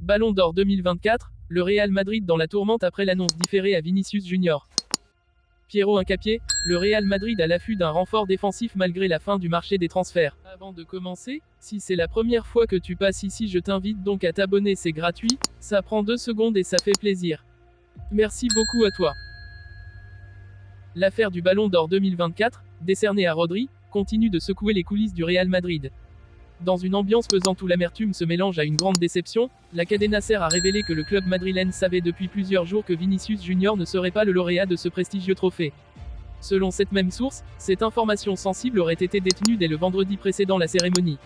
Ballon d'Or 2024, le Real Madrid dans la tourmente après l'annonce différée à Vinicius Junior. Piero Hincapié, le Real Madrid à l'affût d'un renfort défensif malgré la fin du marché des transferts. Avant de commencer, si c'est la première fois que tu passes ici, je t'invite donc à t'abonner, c'est gratuit, ça prend 2 secondes et ça fait plaisir. Merci beaucoup à toi. L'affaire du Ballon d'Or 2024, décerné à Rodri, continue de secouer les coulisses du Real Madrid. Dans une ambiance pesante où l'amertume se mélange à une grande déception, la Cadena Ser a révélé que le club madrilène savait depuis plusieurs jours que Vinicius Junior ne serait pas le lauréat de ce prestigieux trophée. Selon cette même source, cette information sensible aurait été détenue dès le vendredi précédant la cérémonie.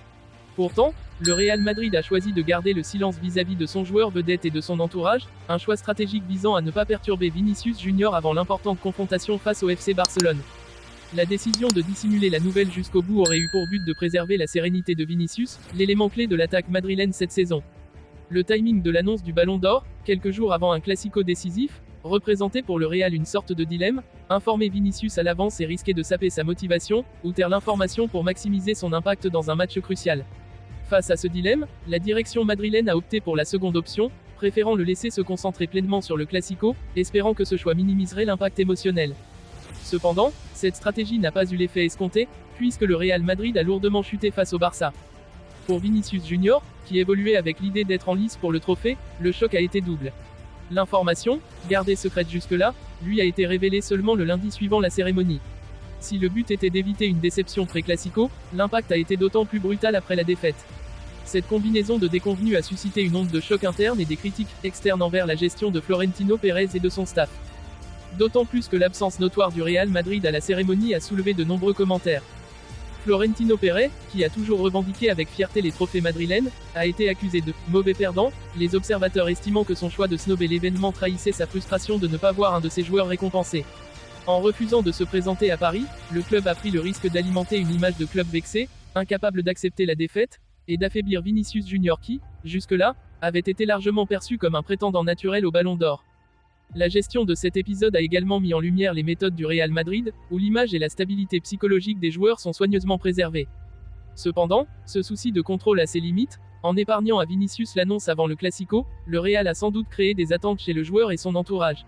Pourtant, le Real Madrid a choisi de garder le silence vis-à-vis de son joueur vedette et de son entourage, un choix stratégique visant à ne pas perturber Vinicius Junior avant l'importante confrontation face au FC Barcelone. La décision de dissimuler la nouvelle jusqu'au bout aurait eu pour but de préserver la sérénité de Vinicius, l'élément clé de l'attaque madrilène cette saison. Le timing de l'annonce du Ballon d'Or, quelques jours avant un classico décisif, représentait pour le Real une sorte de dilemme, informer Vinicius à l'avance et risquer de saper sa motivation, ou taire l'information pour maximiser son impact dans un match crucial. Face à ce dilemme, la direction madrilène a opté pour la seconde option, préférant le laisser se concentrer pleinement sur le classico, espérant que ce choix minimiserait l'impact émotionnel. Cependant, cette stratégie n'a pas eu l'effet escompté, puisque le Real Madrid a lourdement chuté face au Barça. Pour Vinicius Junior, qui évoluait avec l'idée d'être en lice pour le trophée, le choc a été double. L'information, gardée secrète jusque-là, lui a été révélée seulement le lundi suivant la cérémonie. Si le but était d'éviter une déception pré-classico, l'impact a été d'autant plus brutal après la défaite. Cette combinaison de déconvenus a suscité une onde de choc interne et des critiques externes envers la gestion de Florentino Pérez et de son staff. D'autant plus que l'absence notoire du Real Madrid à la cérémonie a soulevé de nombreux commentaires. Florentino Pérez, qui a toujours revendiqué avec fierté les trophées madrilènes, a été accusé de « mauvais perdant », les observateurs estimant que son choix de snober l'événement trahissait sa frustration de ne pas voir un de ses joueurs récompensé. En refusant de se présenter à Paris, le club a pris le risque d'alimenter une image de club vexé, incapable d'accepter la défaite, et d'affaiblir Vinicius Junior qui, jusque-là, avait été largement perçu comme un prétendant naturel au Ballon d'Or. La gestion de cet épisode a également mis en lumière les méthodes du Real Madrid, où l'image et la stabilité psychologique des joueurs sont soigneusement préservées. Cependant, ce souci de contrôle a ses limites, en épargnant à Vinicius l'annonce avant le Classico, le Real a sans doute créé des attentes chez le joueur et son entourage.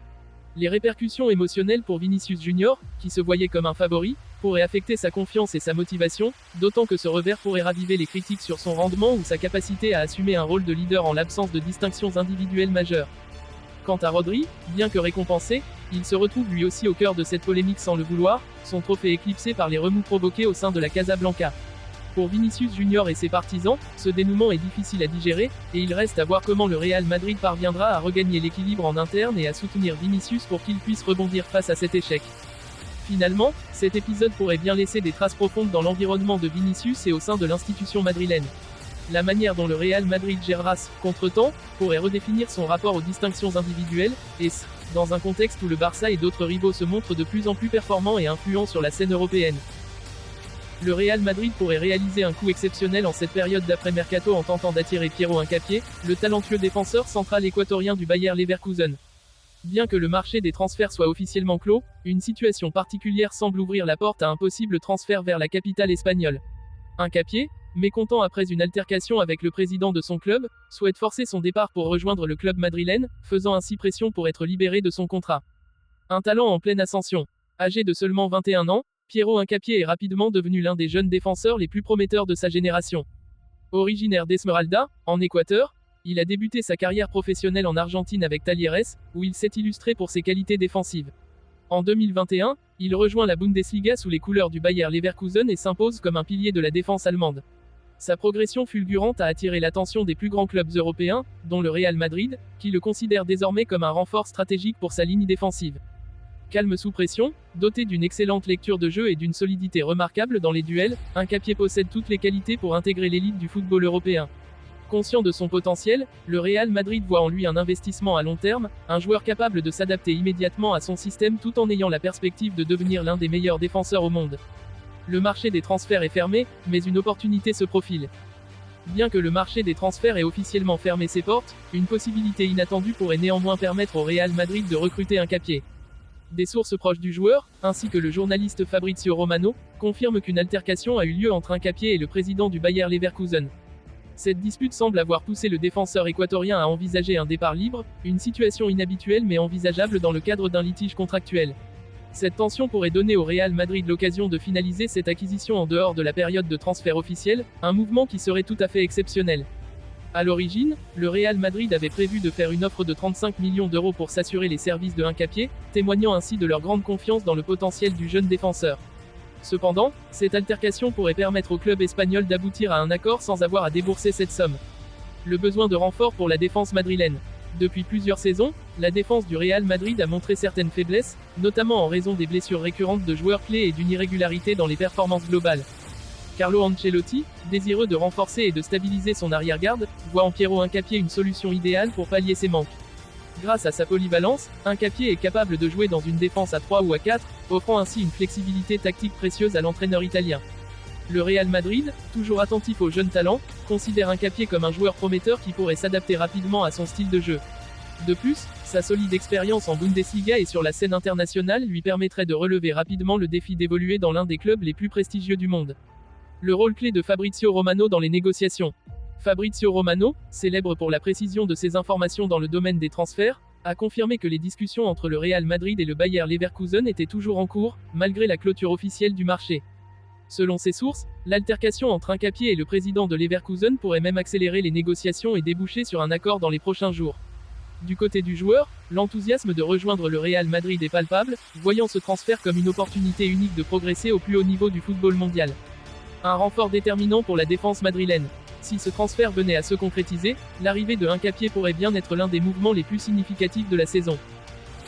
Les répercussions émotionnelles pour Vinicius Junior, qui se voyait comme un favori, pourraient affecter sa confiance et sa motivation, d'autant que ce revers pourrait raviver les critiques sur son rendement ou sa capacité à assumer un rôle de leader en l'absence de distinctions individuelles majeures. Quant à Rodri, bien que récompensé, il se retrouve lui aussi au cœur de cette polémique sans le vouloir, son trophée éclipsé par les remous provoqués au sein de la Casablanca. Pour Vinicius Junior et ses partisans, ce dénouement est difficile à digérer, et il reste à voir comment le Real Madrid parviendra à regagner l'équilibre en interne et à soutenir Vinicius pour qu'il puisse rebondir face à cet échec. Finalement, cet épisode pourrait bien laisser des traces profondes dans l'environnement de Vinicius et au sein de l'institution madrilène. La manière dont le Real Madrid gérera ce contretemps pourrait redéfinir son rapport aux distinctions individuelles, et ce, dans un contexte où le Barça et d'autres rivaux se montrent de plus en plus performants et influents sur la scène européenne. Le Real Madrid pourrait réaliser un coup exceptionnel en cette période d'après-mercato en tentant d'attirer Piero Hincapié, le talentueux défenseur central équatorien du Bayer Leverkusen. Bien que le marché des transferts soit officiellement clos, une situation particulière semble ouvrir la porte à un possible transfert vers la capitale espagnole. Hincapié, mécontent après une altercation avec le président de son club, souhaite forcer son départ pour rejoindre le club madrilène, faisant ainsi pression pour être libéré de son contrat. Un talent en pleine ascension. Âgé de seulement 21 ans, Piero Hincapié est rapidement devenu l'un des jeunes défenseurs les plus prometteurs de sa génération. Originaire d'Esmeralda, en Équateur, il a débuté sa carrière professionnelle en Argentine avec Talleres, où il s'est illustré pour ses qualités défensives. En 2021, il rejoint la Bundesliga sous les couleurs du Bayer Leverkusen et s'impose comme un pilier de la défense allemande. Sa progression fulgurante a attiré l'attention des plus grands clubs européens, dont le Real Madrid, qui le considère désormais comme un renfort stratégique pour sa ligne défensive. Calme sous pression, doté d'une excellente lecture de jeu et d'une solidité remarquable dans les duels, Hincapié possède toutes les qualités pour intégrer l'élite du football européen. Conscient de son potentiel, le Real Madrid voit en lui un investissement à long terme, un joueur capable de s'adapter immédiatement à son système tout en ayant la perspective de devenir l'un des meilleurs défenseurs au monde. Le marché des transferts est fermé, mais une opportunité se profile. Bien que le marché des transferts ait officiellement fermé ses portes, une possibilité inattendue pourrait néanmoins permettre au Real Madrid de recruter Hincapié. Des sources proches du joueur, ainsi que le journaliste Fabrizio Romano, confirment qu'une altercation a eu lieu entre Hincapié et le président du Bayer Leverkusen. Cette dispute semble avoir poussé le défenseur équatorien à envisager un départ libre, une situation inhabituelle mais envisageable dans le cadre d'un litige contractuel. Cette tension pourrait donner au Real Madrid l'occasion de finaliser cette acquisition en dehors de la période de transfert officiel, un mouvement qui serait tout à fait exceptionnel. À l'origine, le Real Madrid avait prévu de faire une offre de 35 millions d'euros pour s'assurer les services de Hincapié, témoignant ainsi de leur grande confiance dans le potentiel du jeune défenseur. Cependant, cette altercation pourrait permettre au club espagnol d'aboutir à un accord sans avoir à débourser cette somme. Le besoin de renfort pour la défense madrilène. Depuis plusieurs saisons, la défense du Real Madrid a montré certaines faiblesses, notamment en raison des blessures récurrentes de joueurs clés et d'une irrégularité dans les performances globales. Carlo Ancelotti, désireux de renforcer et de stabiliser son arrière-garde, voit en Piero Hincapié une solution idéale pour pallier ses manques. Grâce à sa polyvalence, Hincapié est capable de jouer dans une défense à 3 ou à 4, offrant ainsi une flexibilité tactique précieuse à l'entraîneur italien. Le Real Madrid, toujours attentif aux jeunes talents, considère Hincapié comme un joueur prometteur qui pourrait s'adapter rapidement à son style de jeu. De plus, sa solide expérience en Bundesliga et sur la scène internationale lui permettrait de relever rapidement le défi d'évoluer dans l'un des clubs les plus prestigieux du monde. Le rôle clé de Fabrizio Romano dans les négociations. Fabrizio Romano, célèbre pour la précision de ses informations dans le domaine des transferts, a confirmé que les discussions entre le Real Madrid et le Bayer Leverkusen étaient toujours en cours, malgré la clôture officielle du marché. Selon ses sources, l'altercation entre Hincapié et le président de Leverkusen pourrait même accélérer les négociations et déboucher sur un accord dans les prochains jours. Du côté du joueur, l'enthousiasme de rejoindre le Real Madrid est palpable, voyant ce transfert comme une opportunité unique de progresser au plus haut niveau du football mondial. Un renfort déterminant pour la défense madrilène. Si ce transfert venait à se concrétiser, l'arrivée de Hincapié pourrait bien être l'un des mouvements les plus significatifs de la saison.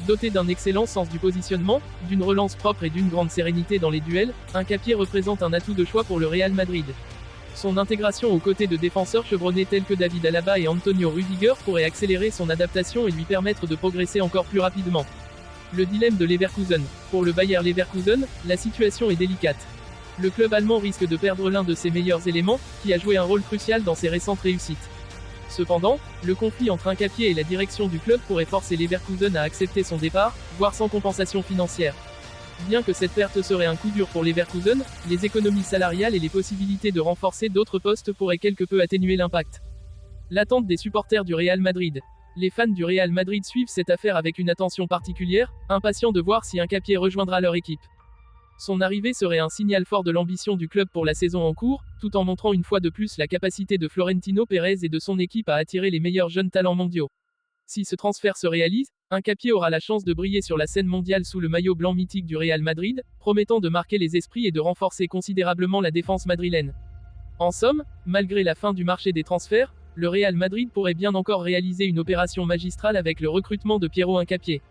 Doté d'un excellent sens du positionnement, d'une relance propre et d'une grande sérénité dans les duels, Hincapié représente un atout de choix pour le Real Madrid. Son intégration aux côtés de défenseurs chevronnés tels que David Alaba et Antonio Rüdiger pourrait accélérer son adaptation et lui permettre de progresser encore plus rapidement. Le dilemme de Leverkusen. Pour le Bayer Leverkusen, la situation est délicate. Le club allemand risque de perdre l'un de ses meilleurs éléments, qui a joué un rôle crucial dans ses récentes réussites. Cependant, le conflit entre Hincapié et la direction du club pourrait forcer Leverkusen à accepter son départ, voire sans compensation financière. Bien que cette perte serait un coup dur pour Leverkusen, les économies salariales et les possibilités de renforcer d'autres postes pourraient quelque peu atténuer l'impact. L'attente des supporters du Real Madrid. Les fans du Real Madrid suivent cette affaire avec une attention particulière, impatients de voir si Hincapié rejoindra leur équipe. Son arrivée serait un signal fort de l'ambition du club pour la saison en cours, tout en montrant une fois de plus la capacité de Florentino Pérez et de son équipe à attirer les meilleurs jeunes talents mondiaux. Si ce transfert se réalise, Hincapié aura la chance de briller sur la scène mondiale sous le maillot blanc mythique du Real Madrid, promettant de marquer les esprits et de renforcer considérablement la défense madrilène. En somme, malgré la fin du marché des transferts, le Real Madrid pourrait bien encore réaliser une opération magistrale avec le recrutement de Piero Hincapié.